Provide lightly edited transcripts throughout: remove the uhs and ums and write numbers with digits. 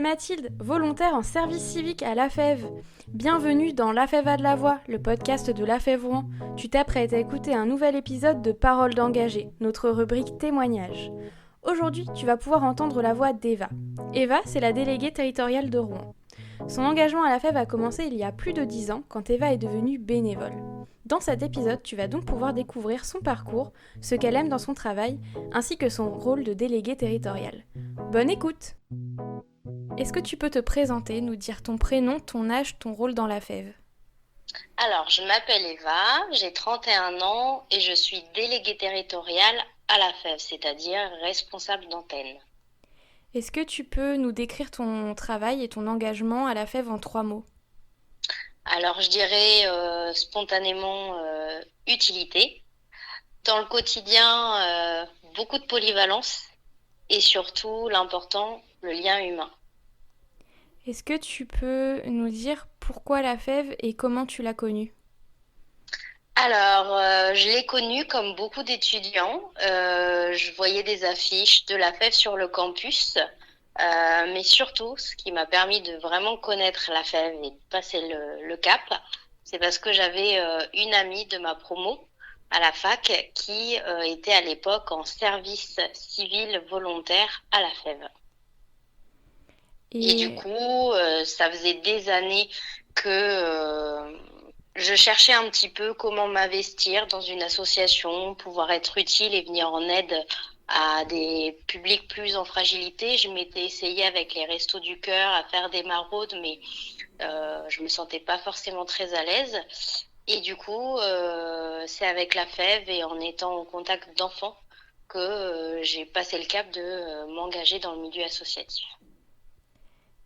c'est Mathilde, volontaire en service civique à l'AFEV. Bienvenue dans l'AFEV a de la voix, le podcast de l'AFEV Rouen. Tu t'apprêtes à écouter un nouvel épisode de Paroles d'engagés, notre rubrique témoignages. Aujourd'hui, tu vas pouvoir entendre la voix d'Eva. Eva, c'est la déléguée territoriale de Rouen. Son engagement à l'AFEV a commencé il y a plus de 10 ans quand Eva est devenue bénévole. Dans cet épisode, tu vas donc pouvoir découvrir son parcours, ce qu'elle aime dans son travail, ainsi que son rôle de déléguée territoriale. Bonne écoute! Est-ce que tu peux te présenter, nous dire ton prénom, ton âge, ton rôle dans la FEV? Alors, je m'appelle Eva, j'ai 31 ans et je suis déléguée territoriale à la FEV, c'est-à-dire responsable d'antenne. Est-ce que tu peux nous décrire ton travail et ton engagement à la FEV en 3 mots? Alors, je dirais spontanément utilité. Dans le quotidien, beaucoup de polyvalence et surtout, l'important, le lien humain. Est-ce que tu peux nous dire pourquoi la FEV et comment tu l'as connue? Alors, je l'ai connue comme beaucoup d'étudiants. Je voyais des affiches de la FEV sur le campus. Mais surtout, ce qui m'a permis de vraiment connaître la FEV et de passer le cap, c'est parce que j'avais une amie de ma promo à la fac qui était à l'époque en service civil volontaire à la FEV. Et du Et coup, ça faisait des années que je cherchais un petit peu comment m'investir dans une association, pouvoir être utile et venir en aide à des publics plus en fragilité. Je m'étais essayée avec les Restos du Cœur à faire des maraudes, mais je me sentais pas forcément très à l'aise. Et du coup, c'est avec la FEV et en étant en contact d'enfants que j'ai passé le cap de m'engager dans le milieu associatif.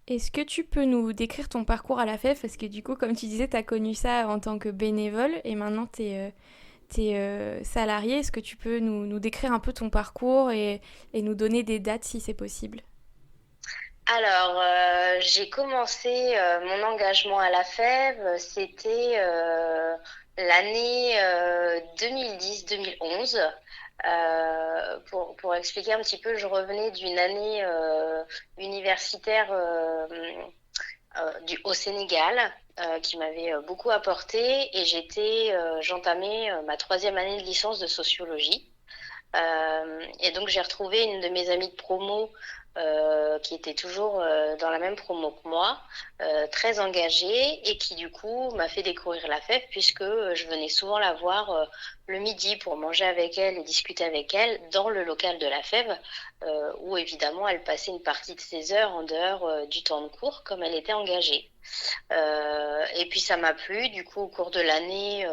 est-ce que tu peux nous décrire ton parcours à la FEV? Parce que du coup, comme tu disais, tu as connu ça en tant que bénévole et maintenant tu es salarié. Est-ce que tu peux nous décrire un peu ton parcours et nous donner des dates si c'est possible? Alors, j'ai commencé mon engagement à la FEV, c'était l'année 2010-2011. Pour expliquer un petit peu, je revenais d'une année universitaire au Sénégal qui m'avait beaucoup apporté et j'entamais ma troisième année de licence de sociologie. Et donc j'ai retrouvé une de mes amies de promo qui était toujours dans la même promo que moi, très engagée et qui du coup m'a fait découvrir la FEF puisque je venais souvent la voir le midi pour manger avec elle et discuter avec elle dans le local de la FEV où évidemment elle passait une partie de ses heures en dehors du temps de cours comme elle était engagée. Et puis ça m'a plu, du coup au cours de l'année,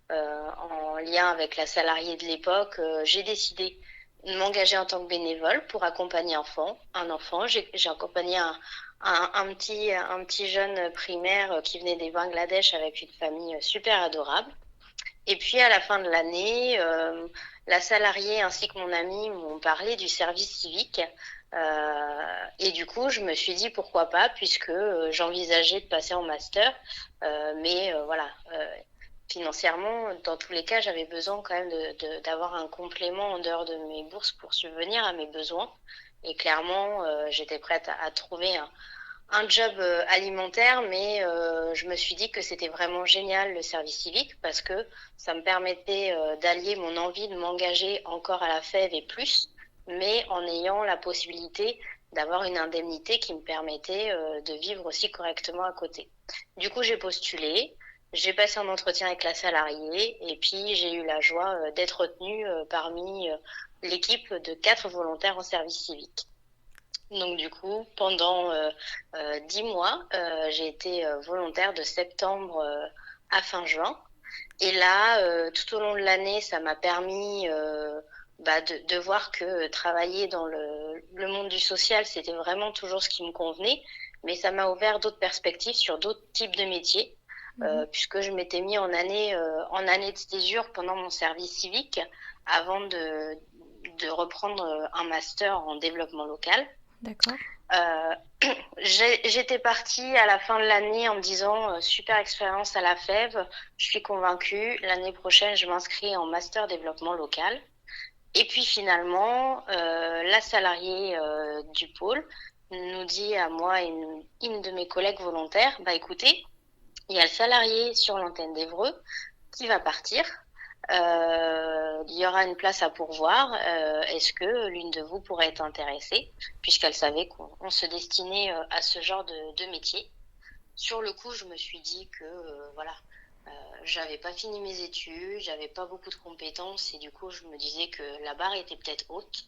en lien avec la salariée de l'époque, j'ai décidé de m'engager en tant que bénévole pour accompagner un enfant. J'ai accompagné un petit jeune primaire qui venait des Bangladesh avec une famille super adorable. Et puis à la fin de l'année, la salariée ainsi que mon ami m'ont parlé du service civique. Et du coup, je me suis dit pourquoi pas, puisque j'envisageais de passer en master. Mais voilà, financièrement, dans tous les cas, j'avais besoin quand même d'avoir un complément en dehors de mes bourses pour subvenir à mes besoins. Et clairement, j'étais prête à trouver un job alimentaire, mais je me suis dit que c'était vraiment génial le service civique parce que ça me permettait d'allier mon envie de m'engager encore à la FEV et plus, mais en ayant la possibilité d'avoir une indemnité qui me permettait de vivre aussi correctement à côté. Du coup, j'ai postulé, j'ai passé un entretien avec la salariée et puis j'ai eu la joie d'être retenue parmi l'équipe de 4 volontaires en service civique. Donc du coup, pendant 10 mois, j'ai été volontaire de septembre à fin juin. Et là, tout au long de l'année, ça m'a permis de voir que travailler dans le monde du social, c'était vraiment toujours ce qui me convenait. Mais ça m'a ouvert d'autres perspectives sur d'autres types de métiers, puisque je m'étais mis en année de césure pendant mon service civique avant de reprendre un master en développement local. D'accord. Euh, J'étais partie à la fin de l'année en me disant super expérience à la FEV, je suis convaincue, l'année prochaine je m'inscris en master développement local. Et puis finalement, la salariée du pôle nous dit à moi et une de mes collègues volontaires, bah écoutez, il y a le salarié sur l'antenne d'Évreux qui va partir. Il y aura une place à pourvoir. Est-ce que l'une de vous pourrait être intéressée, puisqu'elle savait qu'on se destinait à ce genre de métier. Sur le coup, je me suis dit que voilà, j'avais pas fini mes études, j'avais pas beaucoup de compétences et du coup, je me disais que la barre était peut-être haute.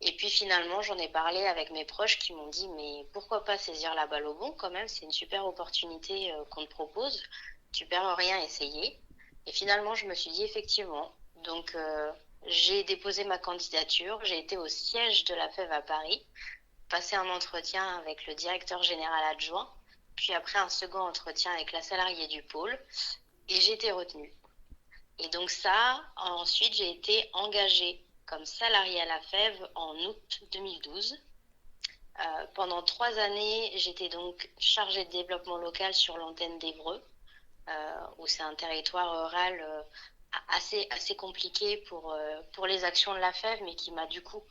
Et puis finalement, j'en ai parlé avec mes proches qui m'ont dit mais pourquoi pas saisir la balle au bon quand même, c'est une super opportunité qu'on te propose, tu perds rien à essayer. Et finalement, je me suis dit effectivement. Donc j'ai déposé ma candidature, j'ai été au siège de la FEV à Paris, passé un entretien avec le directeur général adjoint, puis après un second entretien avec la salariée du pôle, et j'ai été retenue. Et donc ça, ensuite, j'ai été engagée comme salariée à la FEV en août 2012. Pendant 3 années, j'étais donc chargée de développement local sur l'antenne d'Évreux, où c'est un territoire rural assez compliqué pour les actions de la FEV, mais qui m'a du coup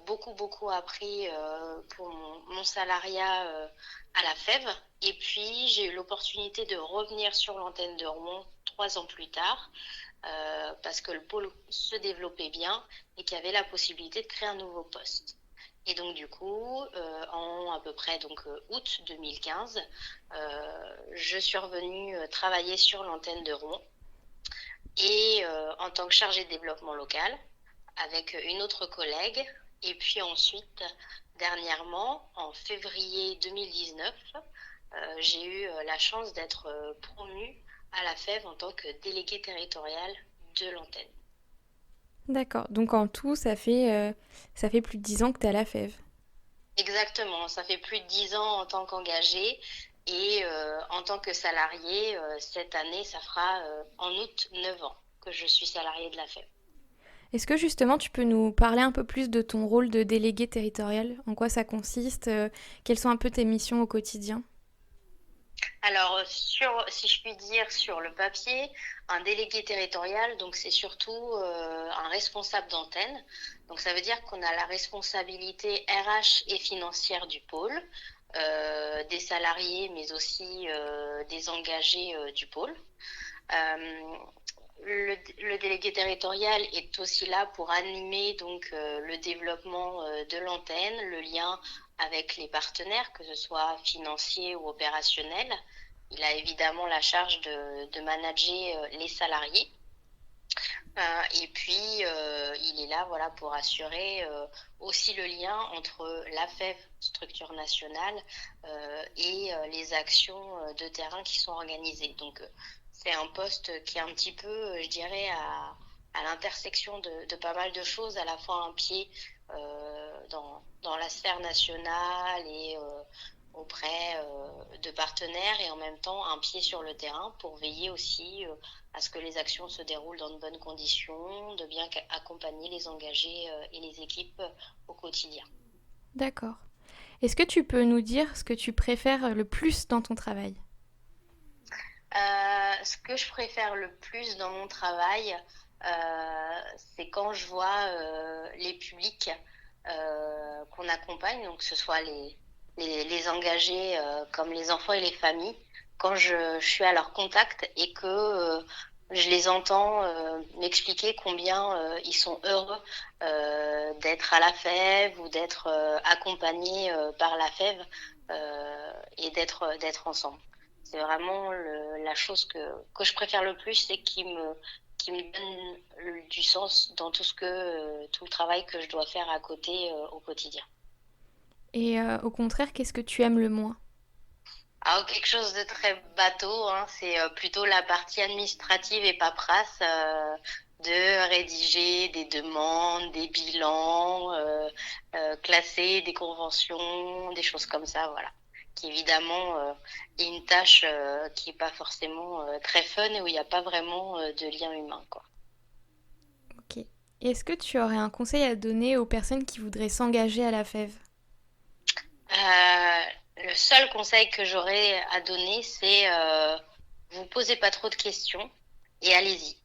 beaucoup appris pour mon salariat à la FEV. Et puis, j'ai eu l'opportunité de revenir sur l'antenne de Rouen 3 ans plus tard, parce que le pôle se développait bien et qu'il y avait la possibilité de créer un nouveau poste. Et donc du coup, en à peu près août 2015, je suis revenue travailler sur l'antenne de Rouen et en tant que chargée de développement local avec une autre collègue. Et puis ensuite, dernièrement, en février 2019, j'ai eu la chance d'être promue à la FEV en tant que déléguée territoriale de l'antenne. D'accord, donc en tout, ça fait plus de 10 ans que tu es à la FEV. Exactement, ça fait plus de 10 ans en tant qu'engagée et en tant que salariée, cette année, ça fera en août 9 ans que je suis salariée de la FEV. Est-ce que justement tu peux nous parler un peu plus de ton rôle de délégué territorial? En quoi ça consiste? Quelles sont un peu tes missions au quotidien? Alors, si je puis dire, sur le papier, un délégué territorial, donc c'est surtout un responsable d'antenne. Donc ça veut dire qu'on a la responsabilité RH et financière du pôle, des salariés, mais aussi des engagés du pôle. Euh, le délégué territorial est aussi là pour animer le développement de l'antenne, le lien avec les partenaires, que ce soit financiers ou opérationnels. Il a évidemment la charge de manager les salariés. Et puis, il est là voilà, pour assurer aussi le lien entre la FEV, structure nationale, et les actions de terrain qui sont organisées. Donc, c'est un poste qui est un petit peu, je dirais, à l'intersection de pas mal de choses, à la fois un pied dans la sphère nationale et auprès de partenaires et en même temps un pied sur le terrain pour veiller aussi à ce que les actions se déroulent dans de bonnes conditions, de bien accompagner les engagés et les équipes au quotidien. D'accord. Est-ce que tu peux nous dire ce que tu préfères le plus dans ton travail? Ce que je préfère le plus dans mon travail, c'est quand je vois les publics qu'on accompagne, donc que ce soit les engagés comme les enfants et les familles, quand je suis à leur contact et que je les entends m'expliquer combien ils sont heureux d'être à la FEV ou d'être accompagnés par la FEV et d'être ensemble. C'est vraiment la chose que je préfère le plus, c'est qui me donne du sens dans tout le travail que je dois faire à côté au quotidien. Et au contraire, qu'est-ce que tu aimes le moins? Alors, quelque chose de très bateau, hein, c'est plutôt la partie administrative et paperasse, de rédiger des demandes, des bilans, classer des conventions, des choses comme ça, voilà. Qui évidemment est une tâche qui n'est pas forcément très fun et où il n'y a pas vraiment de lien humain, quoi. Ok. Est-ce que tu aurais un conseil à donner aux personnes qui voudraient s'engager à la FEV? Le seul conseil que j'aurais à donner, c'est vous posez pas trop de questions et allez-y.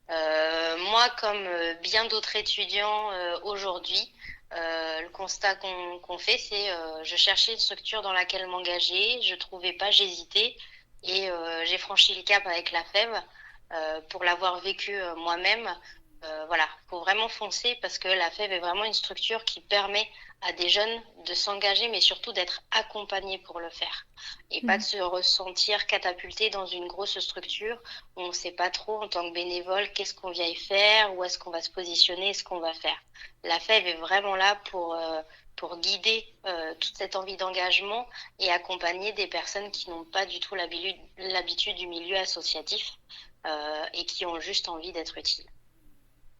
Moi, comme bien d'autres étudiants aujourd'hui, Le constat qu'on fait, c'est je cherchais une structure dans laquelle m'engager, je trouvais pas, j'hésitais et j'ai franchi le cap avec la FEV pour l'avoir vécu moi-même. Voilà, faut vraiment foncer parce que la FEV est vraiment une structure qui permet à des jeunes de s'engager, mais surtout d'être accompagnés pour le faire et pas de se ressentir catapultés dans une grosse structure où on ne sait pas trop en tant que bénévole qu'est-ce qu'on vient y faire, où est-ce qu'on va se positionner, ce qu'on va faire. La FEV est vraiment là pour guider toute cette envie d'engagement et accompagner des personnes qui n'ont pas du tout l'habitude du milieu associatif et qui ont juste envie d'être utiles.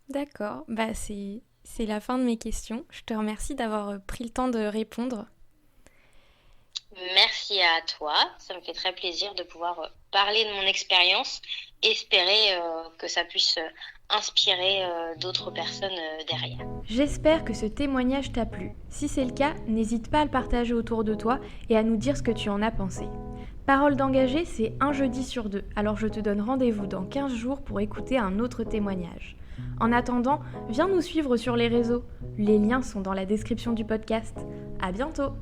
D'accord, c'est la fin de mes questions. Je te remercie d'avoir pris le temps de répondre. Merci à toi, ça me fait très plaisir de pouvoir parler de mon expérience, espérer que ça puisse inspirer d'autres personnes derrière. J'espère que ce témoignage t'a plu. Si c'est le cas, n'hésite pas à le partager autour de toi et à nous dire ce que tu en as pensé. Parole d'engagé, c'est un jeudi sur 2, alors je te donne rendez-vous dans 15 jours pour écouter un autre témoignage. En attendant, viens nous suivre sur les réseaux. Les liens sont dans la description du podcast. À bientôt!